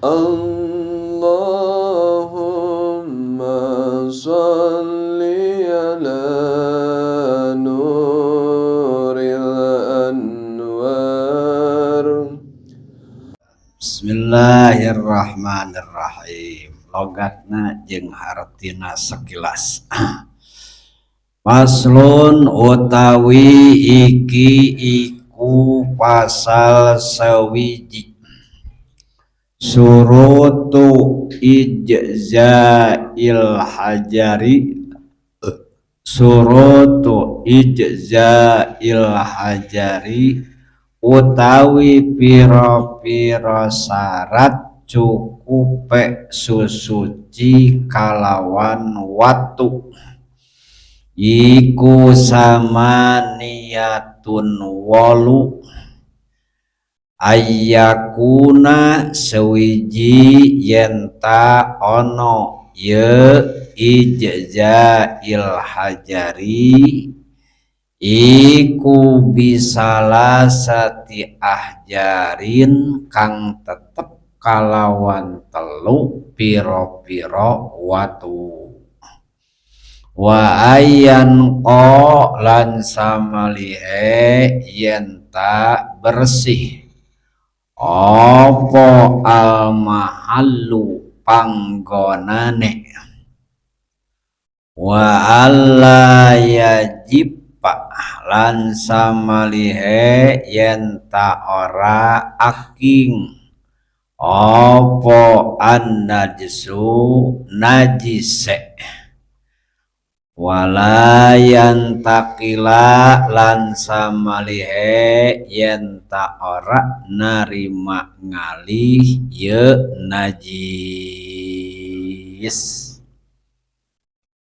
Allahumma salli ala nuril anwar. Bismillahirrahmanirrahim. Logatna jeung hartina sekilas. Paslun utawi iki iku pasal sawiji. Surutu ijza'il hajari. Surutu ijza'il hajari utawi piro-piro syarat cukupe susuci kalawan watu iku samaniyatun wolu ayyakuna sewiji yenta ono ye ijza'il hajari iku bisalah sati ahjarin kang tetep kalawan telu piro-piro watu wa ayan ko lan samalihe yenta bersih opo al mahallu panggonane wa alla yajib lan samalihe yenta ora aking opo an-najsu najise walayan takila lan samalihe yenta ora narima ngalih ye najis.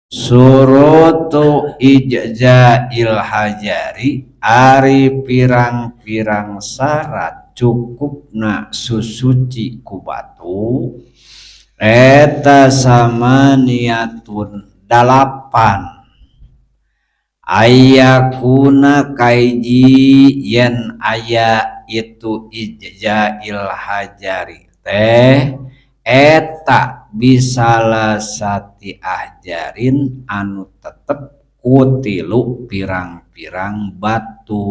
Surutu ijza'il hajari ari pirang-pirang syarat cukupna susuci ku batu eta samaniyatun 8 ayyakuna kaiji yen aya itu ijza'il hajari teh eta bisalah sati ahjarin anu tetep kutilu pirang-pirang batu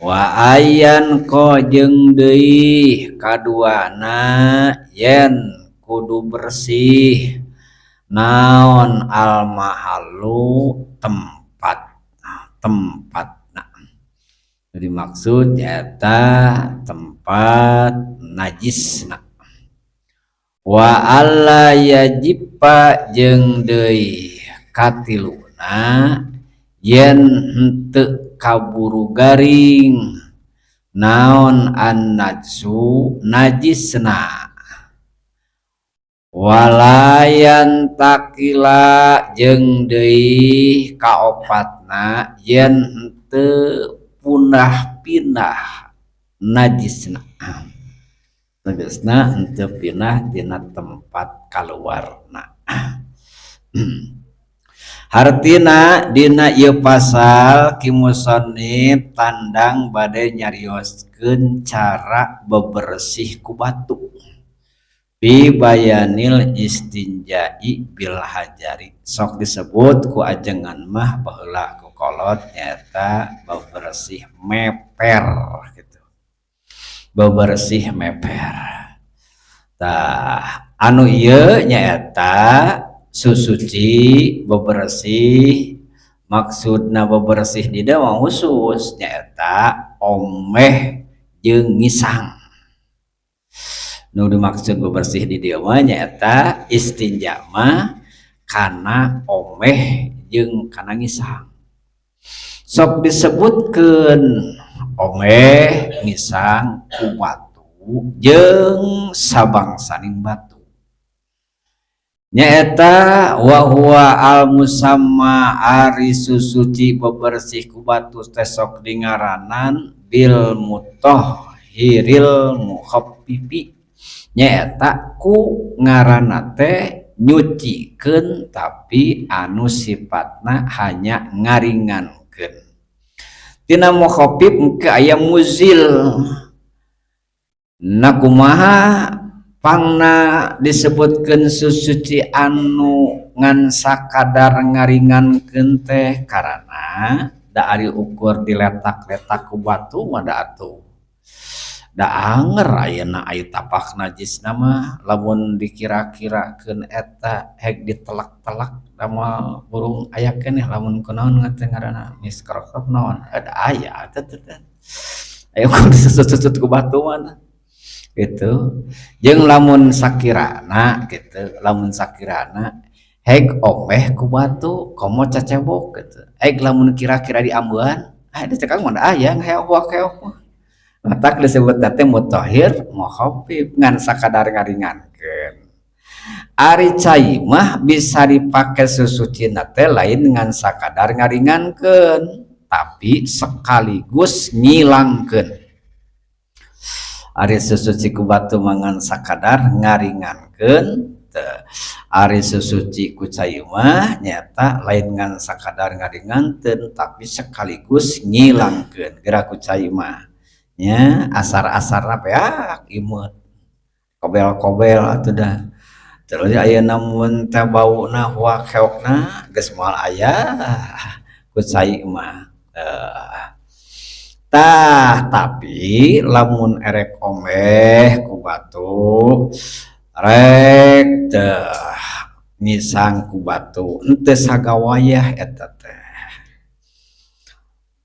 wa ayan ko jeung deui kaduana yen kudu bersih naon al mahallu tempatna jadi maksud eta tempat najisna wa alla yajibba jeung deui katiluna yen henteu kaburu garing naon an-najsu najisna walayan takila jeung deui kaopatna yen henteu punah-pindah najisna tegasna henteu pindah tina tempat kaluarna. Hartina dina ieu pasal kimusannif tandang bade nyarioskeun cara bebersih ku batu bi bayanil istinja'i bil hajari sok disebut ku ajengan mah baheula ku kolot nyata bebersih meper gitu bebersih meper tah anu ieu nyaeta susuci bebersih maksudna bebersih di dieu mah khusus nyaeta omeh jeung ngisang nu dimaksud bebersih di dieu mah nyaeta istinja mah kana omeh jeung kana ngisang sok disebutkeun omeh ngisang ku batu jeung sabangsaning batu nyaeta wa huwa al musamma ari susuci bebersih ku batu teh sok dingaranan bil mutahhiril mukhaffifi nyaeta ku ngaranna teh nyucikeun tapi anu sifatna hanya ngaringankeun tina mukhaffif engke aya muzil Nakumaha pangna disebutkan susuci anu ngan sakadar ngaringankeun teh karena da ari ukur diletak-letak ku batu mah da atuh da anger ayeuna aya tapak najis nama lamun dikira-kirakeun eta hek ditelak-telak sama burung aya keneh lamun kunaon ngaranna mikroskop naon ada aya teh aya ku disusut-susut ku batu mana gitu jeung lamun sakirana gitu lamun sakirana hek omeh ku batu komo cacebok gitu hek lamun kira-kira diambean ada cekang mana aya heok-heok matak disebut teh mutahhir muhafif ngan sakadar ngaringankeun ari cai mah bisa dipake susucina teh lain ngan sakadar ngaringankeun tapi sekaligus ngilangkeun ari susuci ku batu mangan sakadar ngaringankeun ari susuci ku cai mah nyata lain ngan sakadar ngaringankeun tapi sekaligus ngilangkeun geura ku cai mah nya asar-asarna beak imut kobel-kobel atuh dah terus aya namun teh bauna huak heokna geus moal aya ku cai mah tah tapi lamun erek omeh ku batu rek teh nisang ku batu henteu sagawayah eta teh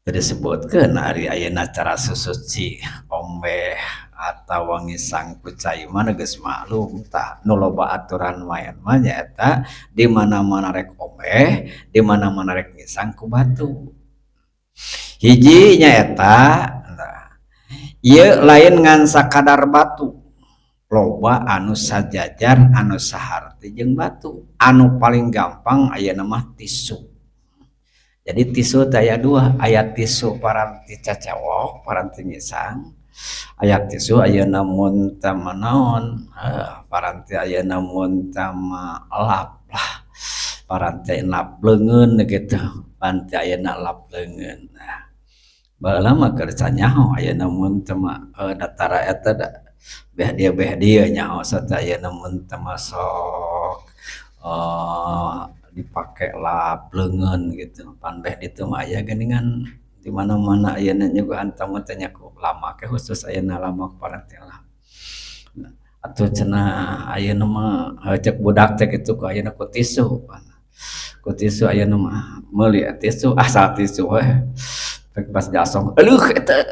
disebutkeun ari ayeuna cara susuci omeh atawa ngisang ku cai mah geus maklum tah nu loba aturan maen mah nyaeta di mana-mana rek omeh di mana-mana rek ngisang ku batu hiji nyaeta ieu lain ngan sakadar batu loba anu sajajar anu saharti jeung batu anu paling gampang ayeuna mah tisu jadi tisu aya dua aya tisu paranti cacawok paranti ngisang aya tisu ayeuna mun teh naon paranti ayeuna mun teh lap lah paranti lap leungeun gitu paranti ayeuna lap leungeun baheula mah keur canyaho ayeuna mun teh datara eta da beh dia nyaho sata ayeuna mun teh masok dipake lap leungeun gitu pan beh ditu mah aya geuningan di mana-mana ayeuna nyuguhan tamu teh nyaku lama ke khusus ayeuna lama paranti lap atuh cenah ayeuna mah cek budak teh kitu ku ayeuna ku tisu ayeuna mah meuli tisu asal tisu we pas diasong aluh eta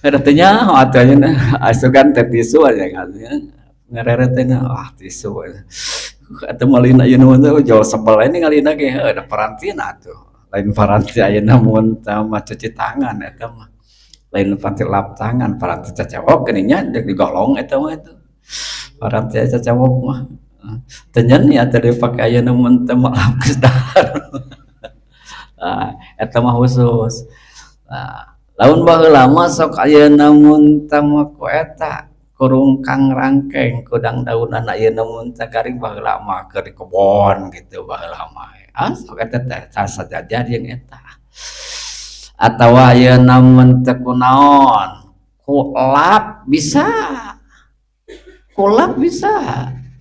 ada teh nyaho atuh ayeuna asugan teh tisu aja kan ngarere teh tisu atau malin ayeuna mah jauh sebel ini ngalina ge ada parantina atuh lain paranti ayeuna mun mah cuci tangan eta mah lain paranti lap tangan paranti cacawok geuning nya deuk digolong eta mah itu paranti cacawok mah teu nyen ya teh dipake ayeuna mun teh mah geus dahar eta mah khusus lamun baheula mah sok ayeuna mun teh mah ku eta kurung kang rangkeng kudang daunan ayeuna mun teh garing baheula mah keur di kebon gitu baheula mah sok eta teh sajajar jeung eta atawa ayeuna mun teh kunaon ku lap bisa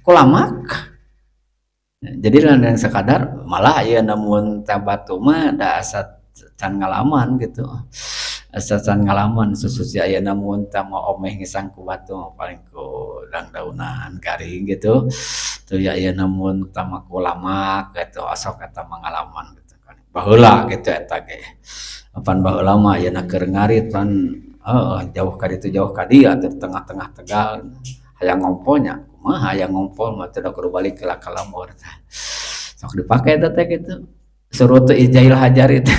ku lamak jadi lain sekadar malah ayeuna mun teh batu mah da asa can ngalaman gitu asasan ngalaman susuci ayeuna mun teh mah omeh ngisang ku batu paling ku daunan garing gitu tuh ya ayeuna mun teh mah ku lamak gitu asok eta mangalaman gitu kan baheula gitu eta ge apan baheula mah ayeuna keur ngarit pan jauh ka ditu jauh ka dieu atuh tengah-tengah Tegal hayang ngomponya kumaha hayang ngompol mah teu kudu balik ke Kalamur sok dipake eta teh kitu surutu Ijail Hajari teh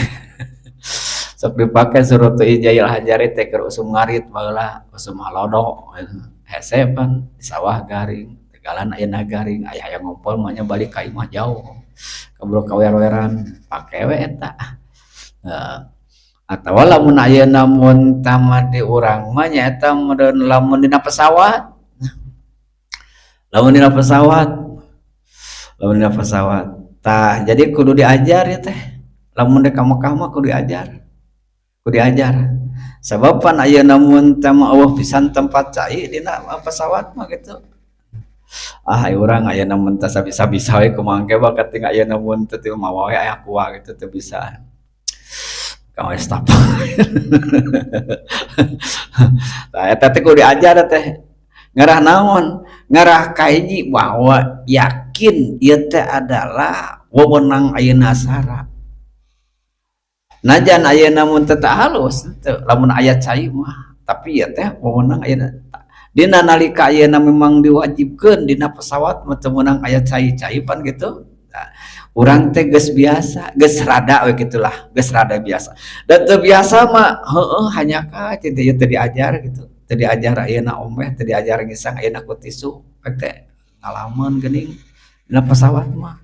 sok dipake surutu Ijail Hajari teh keur usum ngarit baheula usum halodo hese pan di sawah garing Tegalan ayeuna garing aya hayang ngompol mah nya balik ka imah jauh kabur kawer-weran pake we eta atawa lamun ayeuna mun tama di urang mah nyaeta meureun lamun dina pesawat tah jadi kudu diajar ya teh lamun di ka Mekah mah kudu diajar Sabab pan ayeuna mun teh mah eueuh pisan tempat cai dina pesawat mah gitu. Ai urang ayeuna mun teh sabisa-bisa we kumaha ge bakat ting ayeuna mun teh mawa we aya kuah gitu teu bisa. Ka estap. Tah eta teh kudu diajar teh. Ngarah naon? Ngarah ka hiji bahwa yakin ieu teh adalah wewenang ayeuna sara. Najan ayeuna mun teu halus teu lamun aya cai mah, tapi ieu teh wewenang ayeuna. Dina nalika ayeuna memang diwajibkeun dina pesawat mah teu meunang aya cai-cai pan gitu. Nah, urang teh geus biasa, geus rada we gitulah, geus rada biasa. Dan teu biasa mah heueuh hanya ka teu diajar gitu. Teu diajar ayeuna omeh, teu diajar ngisang ayeuna ku tisu, teh ngalaman geuning dina pesawat mah.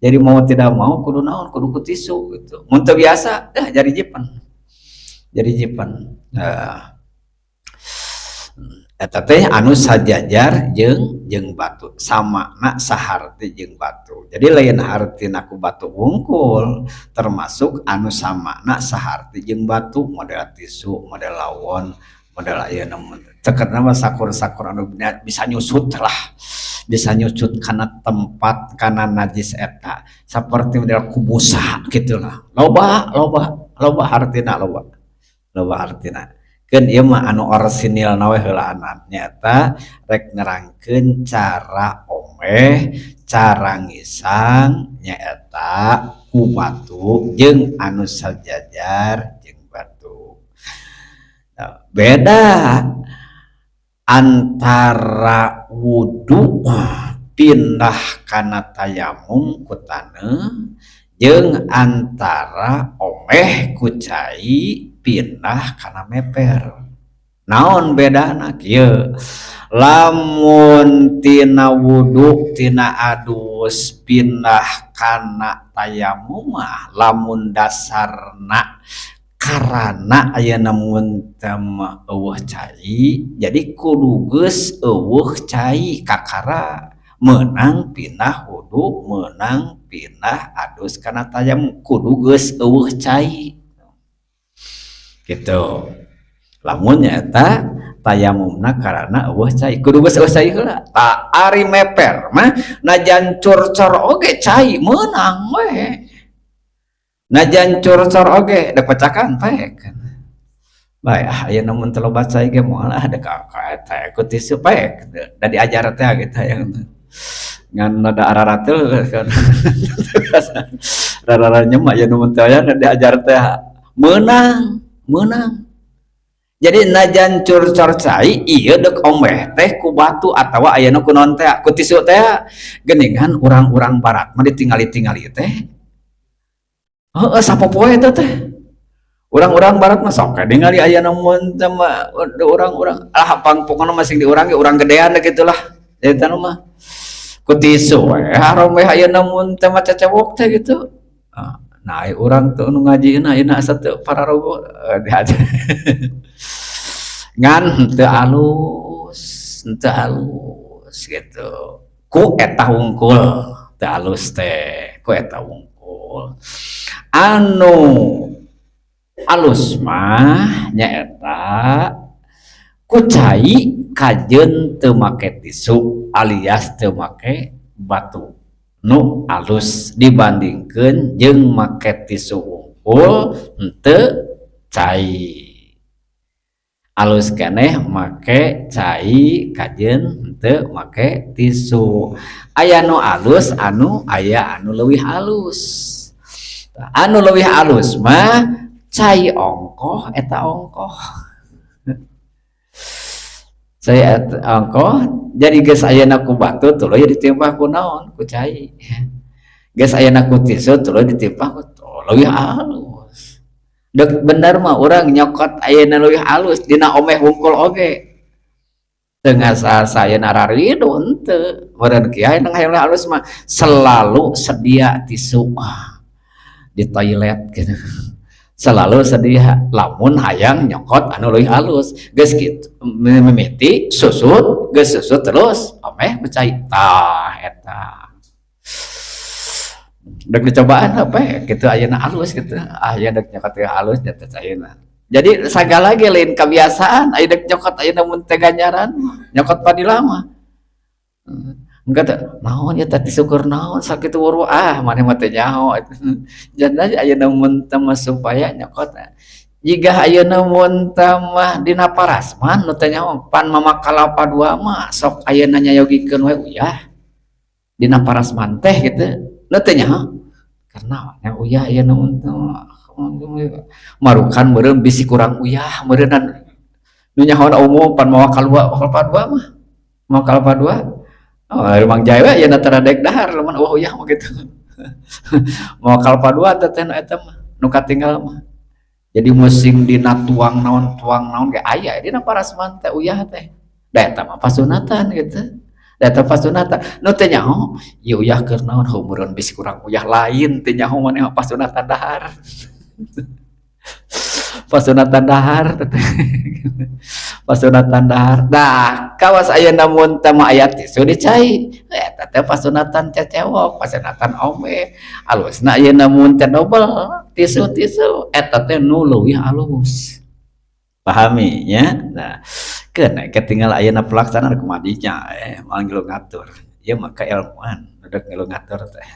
Jadi mau tidak mau kudu naon, kudu ku tisu gitu. Mun teu biasa jadi jipan. Jadi jipan. Nah, eta teh anu sajajar jeung batu, samana saharti jeung batu. Jadi lain hartina ku batu wungkul, termasuk anu samana saharti jeung batu, model tisu, model lawon, model ayeuna cekerna mah sakur-sakur anu bisa nyusut lah. Bisa nyusut kana tempat kana najis eta saperti model kubusa gitulah. Loba hartina loba hartina. Keun ieu mah anu orisinil na we heulaan nyata rek nerangkeun cara omeh, cara ngisang nyaeta ku batu jeung anu sajajar jeung batu. Nah, beda antara wudu pindah kana tayamum ku taneuh jeung antara omeh ku cai pindah kana meper. Naon bedana kieu? Lamun tina wudu tina adus pindah kana tayamum mah lamun dasarna karana ayeuna mun teh eueuh cai jadi kudu geus eueuh cai kakara meunang pindah wudu meunang pindah adus kana tayamum kudu geus eueuh cai gitu. Lamun nyaeta tayamumna karana eueuh cai kudu geus eueuh cai heula. Ta ari meper mah najan curcor oge cai meunang we. Najan curcor oge da pecakan paek. Bae ayeuna mun teu loba cai ge moal ada ka eta ku tisu paek. Da diajar teh gitu yang ngan ada araratul kan. Rararanya mah aya nu mun teu aya diajar teh meunang. Jadi najan curcor cai ieu deuk omeh teh ku batu atawa ayeuna ku naon teh ku tisu teh geuningan urang-urang barat mah ditingali-tingali teh heueuh sapopoe eta teh urang-urang barat mah sok ningali ayeuna mun teh urang-urang pangpungna masing di urang ge urang gedean gitulah eta mah ku tisu we harom we ayeuna mun teh mah cacawok teh gitu. Nah, urang tuh nu ngajieun ayeuna asa teu pararogo diajar. Ngan teu alus gitu. Ku eta wungkul teu alus teh, ku eta wungkul. Anu alus mah nyaeta ku cai kajeun teu make tisu alias teu make batu. Nu alus dibandingkeun jeung make tisu wungkul henteu cai. Alus keneh make cai kajeun henteu make tisu. Aya nu alus aya anu leuwih alus. Anu leuwih alus mah cai ongkoh eta ongkoh. Saya ongkoh jadi geus ayeuna ku batu tuluy ditimpah ku naon ku cai. Geus ayeuna ku tisu tuluy ditimpah ku leuwih halus. Dek bener mah urang nyokot ayeuna leuwih halus dina omeh wungkul oge. Teu ngasal sayeuna raridu henteu. Meureun kieu ayeuna leuwih halus mah selalu sedia tisu di toilet gitu. Selalu sedia lamun hayang nyokot anu leuwih halus geus kitu mimiti susut geus susut terus omeh becai tah eta dek dicobaan apa ya gitu ayeuna halus gitu aya dek nyokot halus nya teh ayeuna Jadi sagala ge lain kebiasaan aya dek nyokot aya namun teh ganjaran nyokot padi lama. Enggak teh naon ya tadi syukur naon sakitu wuru maneh mah teh nyaho. Janda aya namun teh supaya nyokot. Jika ayeuna mun teh mah dina parasman nu teh nyaho pan mama kalapa dua mah sok ayeuna nyayogikeun we uyah dina parasman teh gitu nu teh nyaho karena yang uyah ayeuna mun teh marukan meureun bisi kurang uyah meureunan nu nyaho umum pan mama kalapa dua mah mama kalapa dua Mang Jaya we ayeuna tara daek dahar lamun uyah mah gitu mama kalapa dua teh eta mah nu katinggal mah jadi musim dina tuang naon kayak aya dina parasman teh uyah teh da eta mah pasunatan gitu da eta pasunatan nu teh nyaho ieu uyah keur naon heueureun bisi kurang uyah lain teh nyaho maneh pasunatan dahar pasunatan dahar pasunatan dahar dah kawas ayeuna mun teh mah aya tisu dicai eta teh pasunatan cecewok pasunatan ome alusna ayeuna mun teh dobel tisu eta teh nu leuwih alus pahami nya nah keuna ketinggal ayeuna pelaksanaan kumadinya manggil ngatur ieu mah kailmuan udah ngilu ngatur teh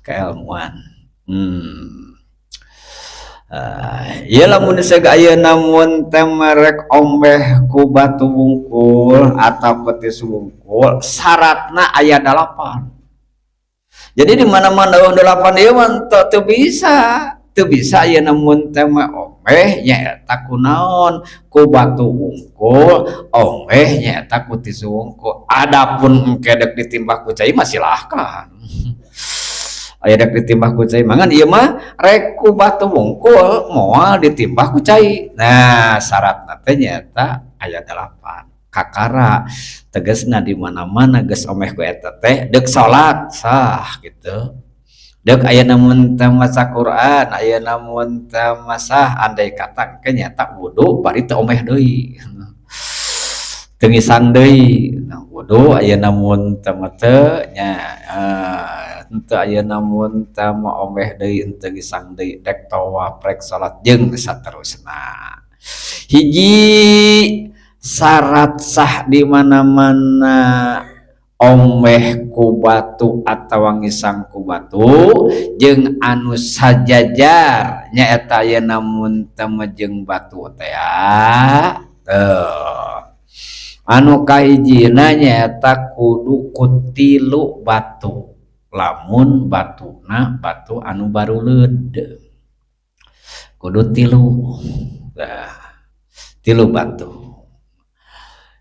kailmuan ieu lamun sega ayeuna mun teh merek ombeh ku batu wungkul atau petis wungkul syaratna aya 8. Jadi di mana-mana 8 ieu mah teu bisa ayeuna mun teh mah ombeh nyaeta kunaon ku batu wungkul ombeh nyaeta ku tisu wungkul adapun engke dek ditimbah ku cai mah silahkan aya dek ditimbah ku cai mangan ieu mah rek ku batu wungkul moal ditimbah ku cai nah syaratna teh nyaeta aya 8 kakara tegasna di mana-mana geus omeh ku eta teh deuk salat sah gitu deuk aya namun teh maca Quran aya namun teh masah andai kata ke nyata wudu bari teu omeh deui teu ngisang deui nah wudu aya namun teh teu nya henteu aya namun teh mah omeh deui henteu ngisang deui rek tawaf rek salat jeung saterusna hiji syarat sah di mana-mana omeh ku batu atawa ngisang ku batu jeung anu sajajar nyaeta aya namun teh jeung batu teh anu kahijina nyaeta kudu ku 3 batu lamun batuna batu anu baruleud kudu 3 batu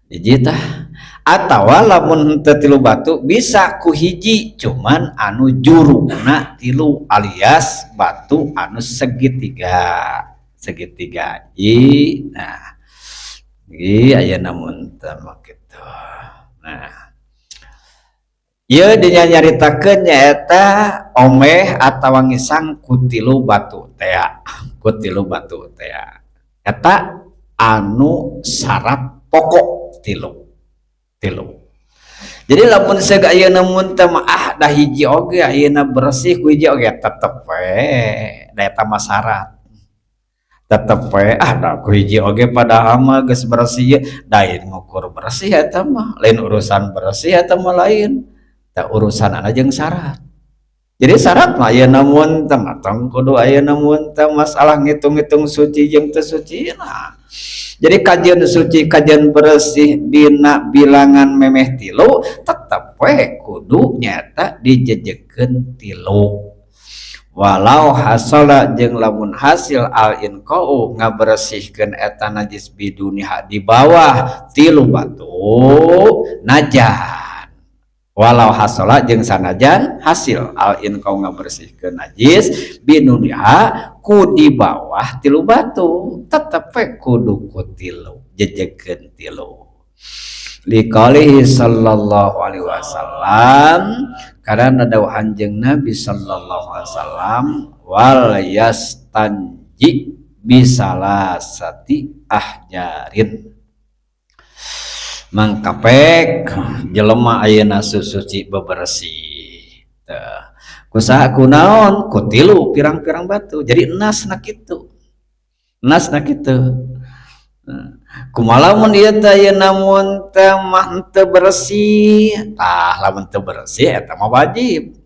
hiji tah atawa lamun teu 3 batu bisa ku hiji cuman anu juruna 3 alias batu anu segitiga nah aya namun teh kitu nah ieu dinyaritakeun nyaeta omeh atawa ngisang ku 3 batu teh eta anu syarat pokok 3 jadi lamun sega ayeuna mun teh mah dah hiji oge ayeuna bersih ku hiji oge tetep we da eta mah syarat tetep we da ku hiji oge padahal mah geus bersih dain ngukur bersih eta mah lain urusan bersih eta mah lain teh urusan ana jeung syarat jadi syarat mah ayeuna mun teh matang kudu ayeuna mun teh masalah ngitung-ngitung suci jeung teu suci nah jadi kajian suci kajian bersih dina bilangan memeh 3 tetep we kudu nyata dijejekeun 3 walau hasala jeung lamun hasil al inqau ngabersihkeun eta najis bidunia di bawah 3 batu najan walau hasala jeung sanajan hasil al inqau ngabersihkeun najis bidunia ku di bawah 3 batu tetep we kudu ku 3 jejekeun 3 liqalihi sallallahu alaihi wasallam karena dawuhan jeung Nabi sallallahu alaihi wasallam wal yastanji bisalasati ahjarin mangkapek jelema ayeuna suci bebersih teh kusaha kunaon ku 3 pirang-pirang batu jadi enas na kitu nasna kitu. Kumaha mun ieu teh aya namun teh mah teu bersih, tah lamun teu bersih eta mah wajib.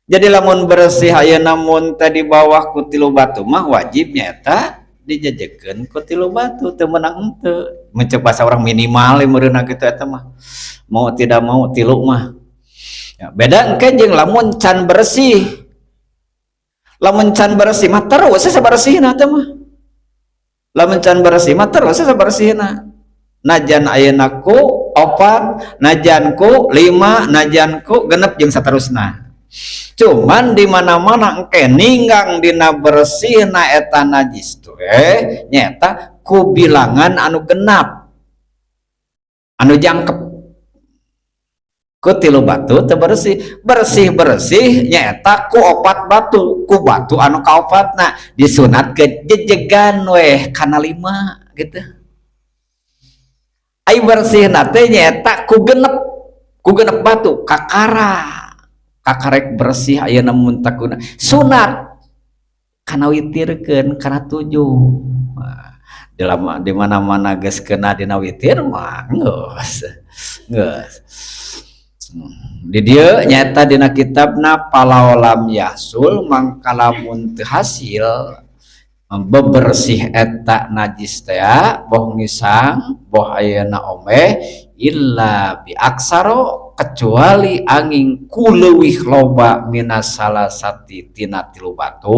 Jadi lamun bersih aya namun teh di bawah ku 3 batu mah wajib nyaeta dijajekeun ku 3 batu teu meunang henteu. Mencek bahasa orang minimal meureunna kitu eta mah. Mau tidak mau 3 mah. Ya, beda engke jeung lamun can bersih. Lamun can bersih mah terus sabersihna teh mah. Lamun can bersih mah terus sabersihna. Najan ayeuna ku 4, najan ku 5, najan ku 6 jeung saterusna. Cuman di mana-mana engke ninggang dina bersihna eta najis teh nyata ku bilangan anu genap. Anu jangkep. Ku 3 batu teu bersih. Bersih nyata ku 4 batu, ku batu anu kaopatna disunatkeun jejegan weh kana 5 gitu. Ai bersihna teh nyata ku genep batu kakara. Kakarek bersih ayeuna mun takuna sunat kana witirkeun kana 7. Di mana-mana geus keuna dina witir mah geus. Di dieu nyata dina kitabna palaulam yasul mangkalamun teu hasil bebersih eta najis teh boh ngisang boh ayeuna omeh illa bi aksaro kecuali angin ku leuwih loba minas salasati tina 3 batu.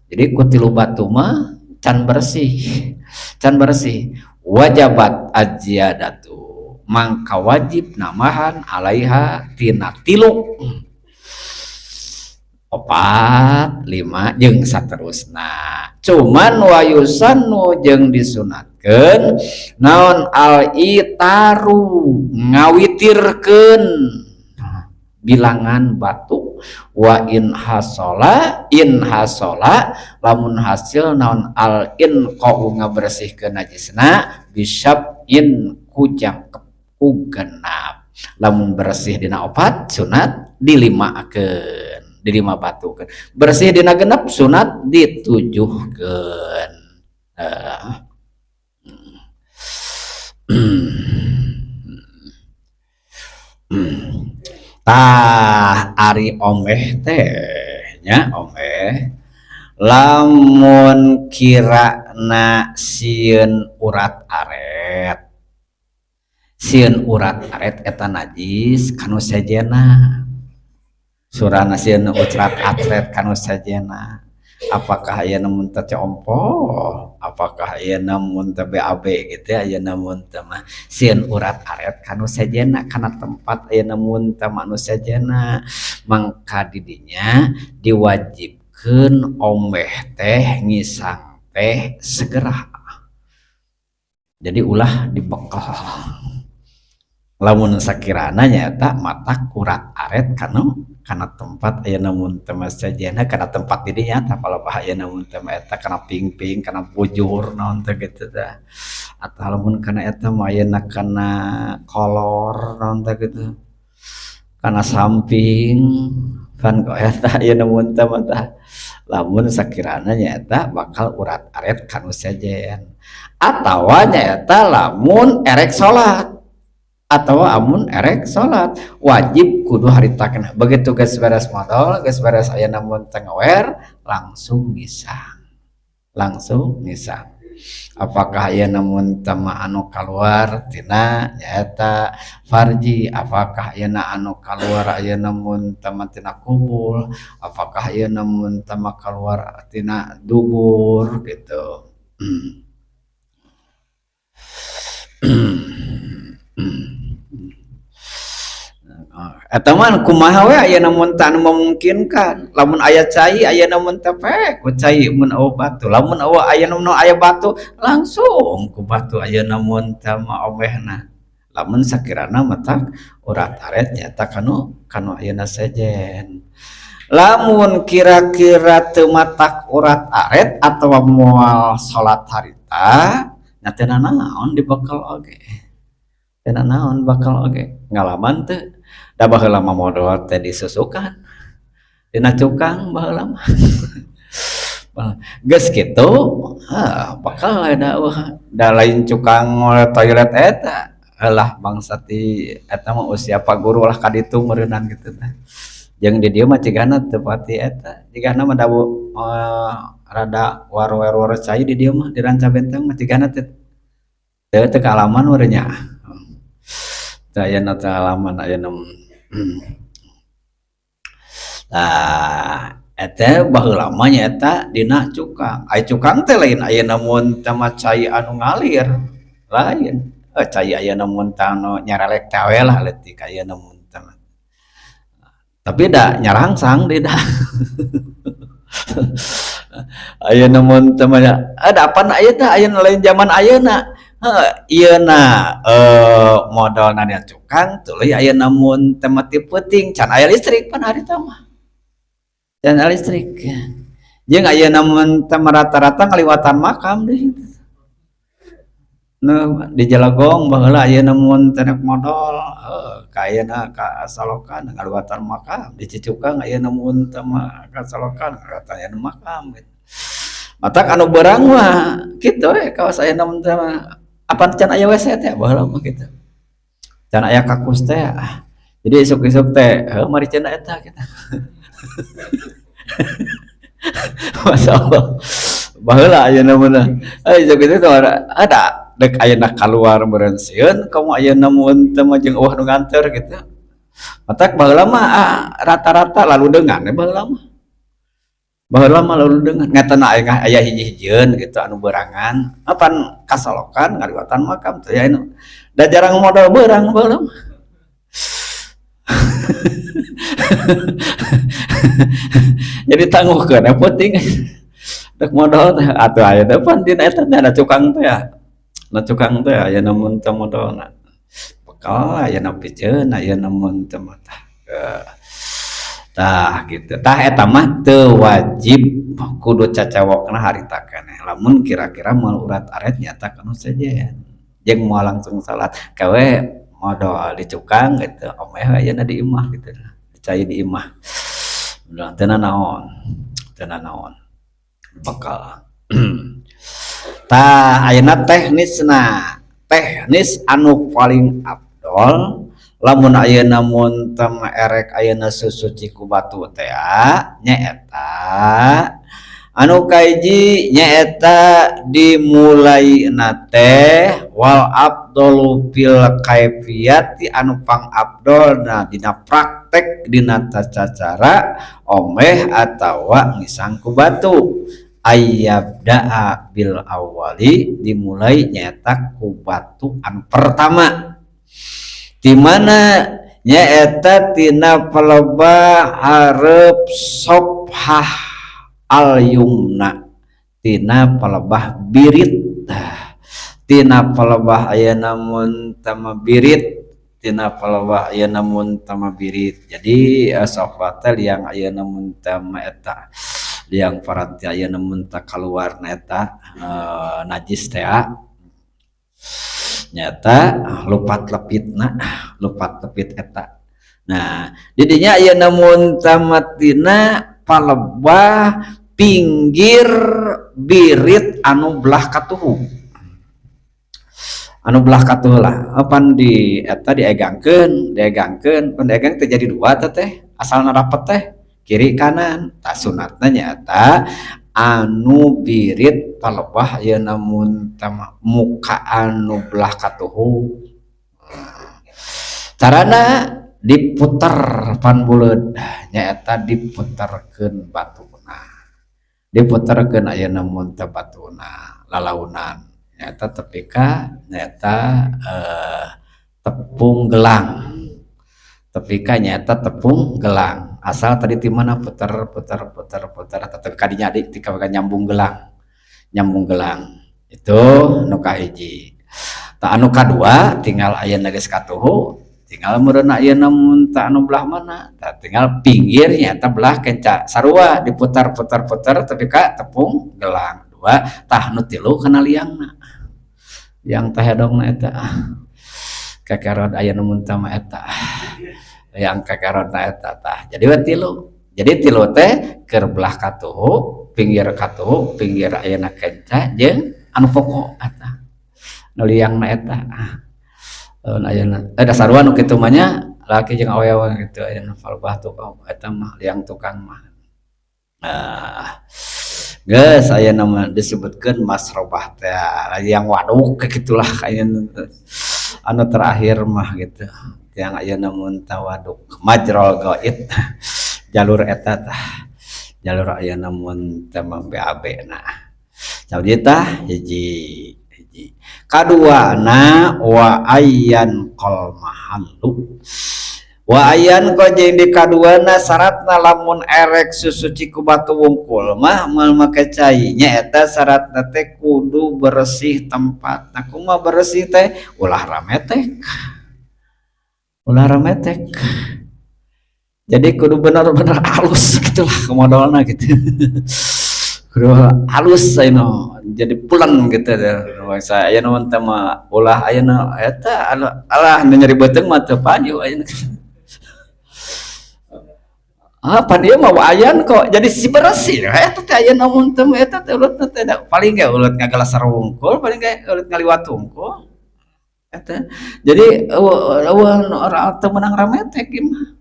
Jadi ku 3 batu mah can bersih wajabat ajiyadatu mangka wajib namahan alaiha tina 3 4, 5 jeung saterusna. Cuman wayusanu jeung disunatkeun naon al-itaru ngawitirkeun bilangan batu wa in hasola lamun hasil naon al-in qau ngabersihkeun najisna bisyab in kujangkep ku genap. Lamun bersih dina 4 sunat dilimakeun di 5 batu kan. Bersih dina genep sunat ditujuhkeun. Tah ari omeh teh nya omeh lamun kirana sieun urat aret eta najis kanu sejena surana sieun urat atret kanu sajena apakah aya namun teh ompoh apakah aya namun teh BAB gitu aya namun teh mah sieun urat aret kanu sajena kana tempat aya namun teh anu sajena mangka didinya diwajibkeun omeh teh ngisang teh segera jadi ulah dibekal lamun sakirana nyata matak urat aret kana tempat aya namun teh sajana kana tempat didinya tah palebah aya namun teh eta kana ping-ping kana bujur naon teh kitu teh atawa lamun kana eta mah ayeuna kana kolor naon teh kitu kana samping kan kok eta aya namun teh mah lamun sakirana nyata bakal urat aret kanu sajen atawa nyata lamun erek salat atau amun erek salat wajib kudu haritakeun begitu geus beres modal geus beres aya namun teu ngawer langsung ngisang apakah aya namun teu anu kaluar tina nyaeta farji apakah aya anu kaluar aya namun teu tina kubul apakah aya namun teu kaluar tina dubur gitu. Eta mah kumaha we aya namun teu memungkinkan lamun aya cai aya namun teh ku cai mun eueuh batu lamun eueuh aya namun aya batu langsung ku batu aya namun teh omehna lamun sakirana matak urat aret nyata kanu ayeuna sejen lamun kira-kira teu matak urat aret atawa moal salat harita nya teu naon dibekal oge teu naon bakal oge ngalaman teu da baheula mah modal teh disusukan dina cukang baheula mah geus kitu bakal da lain cukang toilet eta lah bangsa ti eta mah usia paguru lah kaditu meureunnan gitu tah jeung di dieu mah cigana teu pati eta cigana mah dawu rada war-war cai di dieu mah di Ranca Benteng mah cigana teu kaalaman urang nya teu aya na kaalaman aya eta baheula mah nyaeta dina cukang ai cukang teh lain ayeuna mun teh mah cai anu ngalir lain cai ayeuna mun teh anu nyarelek teh we lah leutik ayeuna mun teh tapi da nyarangsang deui da ayeuna mun teh mah ada apaan aya teh ayeuna lain zaman ayeuna ieuna modalna dia cukang tuluy ayeuna mun teh mah teu peuting can aya listrik pan hari teh mah dan listrik jeung ayeuna mun teh rata-rata ngaliwatan makam deui nah di Jelagong baheula ayeuna mun teh modal ka ayeuna ka Salokan ngaliwatan makam di Cicukang ayeuna mun teh mah ka Salokan ngaliwatan makam gitu matak anu beurang mah kitu we kawas ayeuna mun teh mah apa can aya WC teh baheula mah kitu can aya kakus teh jadi esuk-esuk teh mari cenah eta kita masyaallah baheula ayeuna mun esuk-esuk teh ada dek ayeuna kaluar meureun sieun komo ayeuna mun teu mah jeung eueuh nu nganter gitu matak baheula mah rata-rata lalu dengan baheula mah lalu dengan ngatana aya hiji-hijieun gitu anu beurangan apan kasalokan ngaliwatan makam teh aya nu da jarang modal beurang baheula mah jadi tangguhkeun penting dek modal teh atuh aya depan dina eta teh ada cukang teh na cukang teh aya mun teh modalna bekal aya na piceun aya mun teh mah tah gitu tah eta mah teu wajib kudu cacawokna harita keneh lamun kira-kira moal urat aret nyata kanu saja jeung moal langsung salat kawe modal di cukang gitu omeh ayeuna di imah gitu dicai di imah udah teu naon bakal tah ayeuna teknis anu paling afdol lamun ayeuna mun teh erek ayeuna susuci ku batu teh nyaeta anu kahiji nyaeta dimulai teh wal afdalu fil kaifiyati anu pang afdolna dina praktek dina tata cara omeh atawa ngisang ku batu ayyabda'a bil awali dimulai nyaeta ku batu anu pertama di mana nyaeta tina palebah hareup sobhah al yumna tina palebah birit tina palebah ayeuna mun tama birit tina palebah ayeuna mun tama birit jadi sobhah teh liang ayeuna mun tama eta liang paranti ayeuna mun teh kaluar eta najis teh nyata lupat lepit eta nah didinya ayeuna mun tamatina palebah pinggir birit anu belah katuhu lah apan di eta diegangkeun pan diegang teh jadi dua teh asalna rapet teh kiri kanan tah sunatna nyata anu birit palebah ayeuna mun tama muka anu belah katuhu carana diputer pan buleud nyaeta diputerkeun batuna diputerkeun ayeuna mun teh batuna lalaunan nyaeta tepika nyaeta tepung gelang tepika nyaeta tepung gelang asal tadi di mana putar tapi kadinya adik tika nyambung gelang itu nu kahiji tah anu kadua tinggal ayeuna geus katuhu tinggal meureunna ayeuna mun tah anu belah mana tah tinggal pinggirnya tah belah kenca sarua diputar tapi ka tepung gelang dua tah nu tilu kana liangna liang tah hedongna eta kakerod ayeuna mun tah mah eta yang kakerod eta tah jadi tilu teh keur belah katuhu pinggir katu pinggir ayeuna kenca jeung anu pokok eta nu liangna eta ayeuna dasarua nu kitu mah nya laki jeung awewe gitu ayeuna falbah tukang eta mah liang tukang mah geus ayeuna mah disebutkeun masrobah teh yang waduk kagitulah ayeuna anu terakhir mah gitu yang ayeuna mun tawaduk majrol gaid jalur eta tah jalur ayeuna mun teh BAB nah saudi tah hiji kaduana wa ayyan qol mahallu wa ayyan ko jeung di kaduana syaratna lamun erek susuci ku batu wungkul mah moal make cai nya eta syaratna teh kudu bersih tempat nah kumaha bersih teh ulah rametek jadi kudu benar-benar halus gitulah modalna gitu kudu halus ayeuna jadi pulen gitu saya aya nu teh mah ulah ayeuna eta alah nyeri beuteung mah teu payu ayeuna pan ieu mah ayan kok jadi si bersih eta teh ayeuna mun teu eta teh ulut teh paling ge ulut ngagalasar wungkul paling ge ulut ngaliwat wungkul eta jadi orang teu meunang rametek mah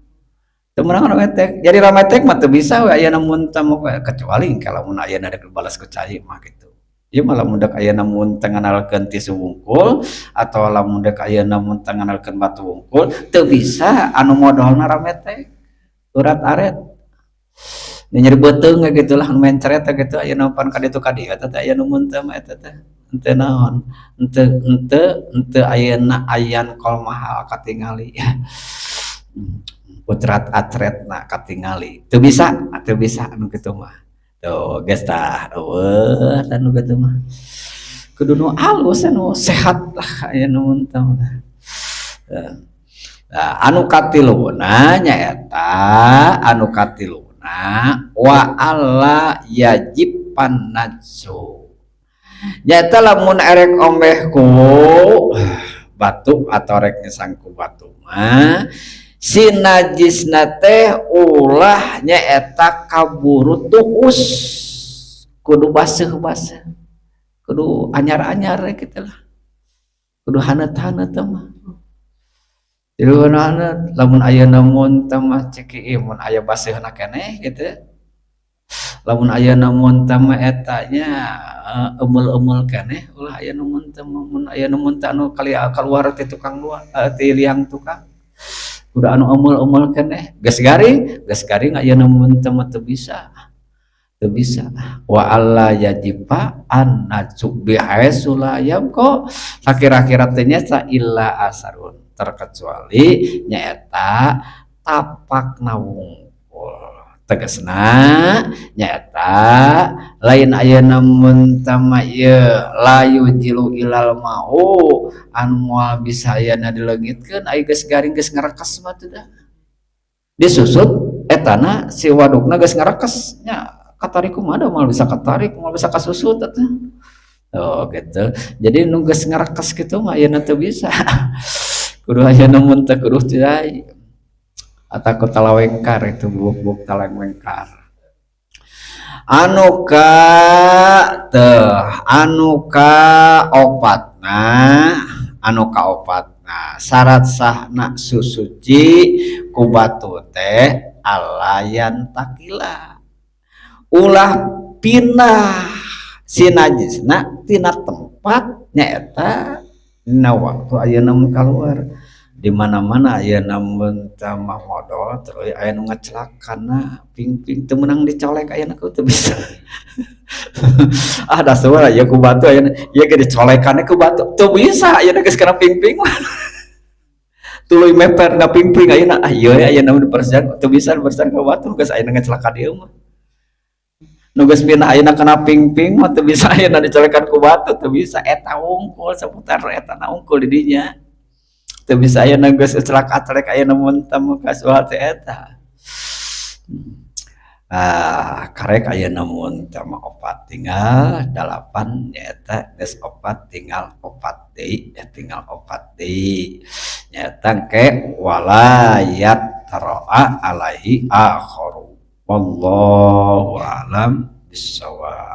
temenang rametek jadi rametek mah teu bisa we ayeuna mun teh kecuali kalau mun ayeuna dek balas ku cai mah gitu ieu mah lamun dek ayeuna mun teu nganalkeun tisu wungkul atau lamun dek ayeuna mun teu nganalkeun batu wungkul teu bisa anu modalna rametek urat aret nyeri beuteung gitu lah anu mencret gitu ayeuna pan ka ditu ka dieu eta teh ayeuna mun teh mah eta teh henteu naon henteu ayeuna ayan kol mahal katingali putrat atret nak katingali teu bisa anu kitu mah tuh geus tah eueuh anu kitu mah kudu nu alus anu sehat aya nu muntah anu katiluna nyaeta anu katiluna wa alla yajiban najsu nyaeta lamun erek ombeh ku batu atau rek ngesangku batu mah si najisna teh ulah nyaeta kaburu tuus kudu baseuh kudu anyar-anyar kitu lah kudu haneut-haneut mah jadi haneut lamun ayeuna mun teh mah cek ieu mun aya baseuhna keneh kitu lamun ayeuna mun teh mah eta nya eumul-eumul keneh ulah ayeuna mun teh mun ayeuna mun teh anu kaluar ti tukang luar ti liang tukang kudu anu eumul-eumul keneh geus garing ayeuna mun teh mah teu bisa wa alla yajiba an najub bihaisul kok kira-kira teh nya illa asarun terkecuali nyaeta tapak wungkul tegasna nyaeta lain ayeuna mun teh mah ieu layu jilu ilal mau anu moal bisa ayeuna dileungitkeun aya geus garing geus ngarekes mah teh dah disusut etana si wadukna geus ngarekes nya katariku mah da moal bisa katarik moal bisa kasusut eta oh gitu jadi nu geus ngarekes kitu mah ayeuna teu bisa kudu ayeuna mun teh kudu cai ataku talawengkar itu buk talawengkar anu ka opatna syarat sahna susuci ku batu teh alayan takila ulah pindah si najisna tina tempat nyaeta dina waktu ayeuna mun kaluar di mana-mana ayeuna mun teh mah modal terus aya nu ngacelakanna ping-ping teu meunang dicolek ayeuna ku teu bisa da suara ya ku batu ayeuna ieu ge dicolekanna ku batu teu bisa ayeuna geus kana ping-ping tuluy meter na ping-ping ayeuna ieu ayeuna mun dipersian teu bisa bersan ku batu geus ayeuna ngacelaka dieu mah nu geus pindah ayeuna kana ping-ping mah teu bisa ayeuna dicolekan ku batu teu bisa eta wungkul seputar eta na wungkul di dinya teu bisa ayeuna geus celak-celek ayeuna mun teh kasual teh eta karek ayeuna mun teh mah opat tinggal 8 nyaeta geus opat tinggal opat deui nyaeta ke walayat taraa alaihi akharu wallahu alam bisawab.